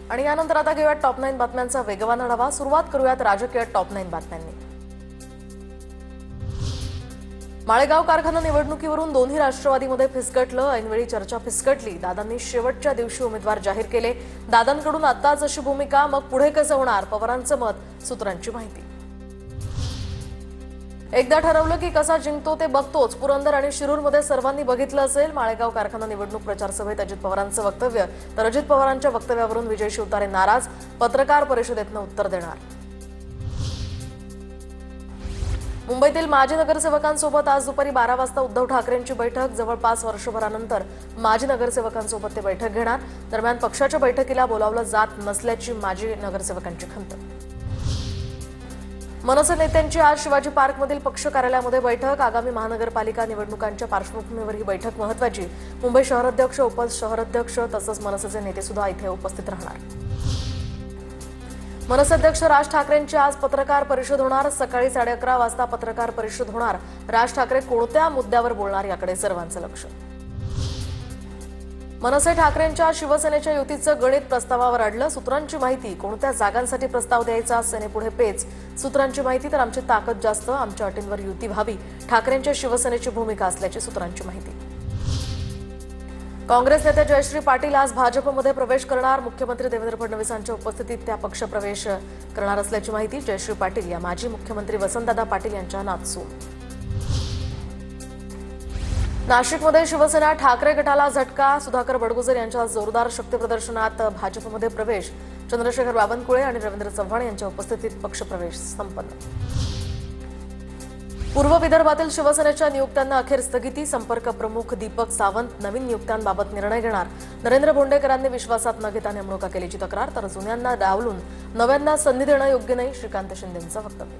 आणि यानंतर आता घेऊयात टॉप 9 बातम्यांचा वेगवान आढावा। सुरुवात करूयात राजकीय टॉप 9 बातम्यांनी। माळेगाव कारखाना निवडणुकीवरून दोन्ही राष्ट्रवादीमध्ये फिसकटलं। ऐनवेळी चर्चा फिसकटली। दादांनी शेवटच्या दिवशी उमेदवार जाहीर केले। दादांकडून आताच अशी भूमिका, मग पुढे कसं होणार? पवारांचं मत, सूत्रांची माहिती। एकदा ठरवलं की कसा जिंकतो ते बघतोच। पुरंदर आणि शिरूरमध्ये सर्वांनी बघितलं असेल। माळेगाव कारखाना निवडणूक प्रचार सभेत अजित पवारांचं वक्तव्य, तर अजित पवारांच्या वक्तव्यावरून विजय शिवतारे नाराज। पत्रकार परिषदेतनं उत्तर देणार। मुंबईतील माजी नगरसेवकांसोबत आज दुपारी 12 वाजता उद्धव ठाकरेंची बैठक। जवळपास वर्षभरानंतर माजी नगरसेवकांसोबत ते बैठक घेणार। दरम्यान पक्षाच्या बैठकीला बोलावलं जात नसल्याची माजी नगरसेवकांची खंत। मनसे नेत्यांची आज शिवाजी पार्कमधील पक्ष कार्यालयामध्ये बैठक। आगामी महानगरपालिका निवडणुकांच्या पार्श्वभूमीवर ही बैठक महत्त्वाची। मुंबई शहराध्यक्ष, उपशहराध्यक्ष तसंच मनसेचे नेते सुद्धा इथे उपस्थित राहणार। मनसे अध्यक्ष राज ठाकरेंची आज पत्रकार परिषद होणार। सकाळी 11:30 वाजता पत्रकार परिषद होणार। राज ठाकरे कोणत्या मुद्द्यावर बोलणार याकडे सर्वांचं लक्ष। मनसे ठाकरेंच्या शिवसेनेच्या युतीचं गणित प्रस्तावावर अडलं। सूत्रांची माहिती, कोणत्या जागांसाठी प्रस्ताव द्यायचा, सेनेपुढे पेच। सूत्रांची माहिती, तर आमची ताकद जास्त, आमच्या अटींवर युती व्हावी, ठाकरेंच्या शिवसेनेची भूमिका असल्याची सूत्रांची माहिती। काँग्रेस नेते जयश्री पाटील आज भाजपमध्ये प्रवेश करणार। मुख्यमंत्री देवेंद्र फडणवीसांच्या उपस्थितीत त्या पक्षप्रवेश करणार असल्याची माहिती। जयश्री पाटील या माजी मुख्यमंत्री वसंतदादा पाटील यांच्या नातसून। नाशिकमध्ये शिवसेना ठाकरे गटाला झटका। सुधाकर बडगुजर यांच्या जोरदार शक्तीप्रदर्शनात भाजपमध्ये प्रवेश। चंद्रशेखर बावनकुळे आणि रवींद्र चव्हाण यांच्या उपस्थितीत पक्षप्रवेश संपन्न। पूर्व विदर्भातील शिवसेनेच्या नियुक्त्यांना अखेर स्थगिती। संपर्क प्रमुख दीपक सावंत नवीन नियुक्त्यांबाबत निर्णय घेणार। नरेंद्र भोंडेकरांनी विश्वासात न घेता नेमणुका केल्याची तक्रार, तर जुन्यांना डावलून नव्यांना संधी देणं योग्य नाही, श्रीकांत शिंदेंचं वक्तव्य।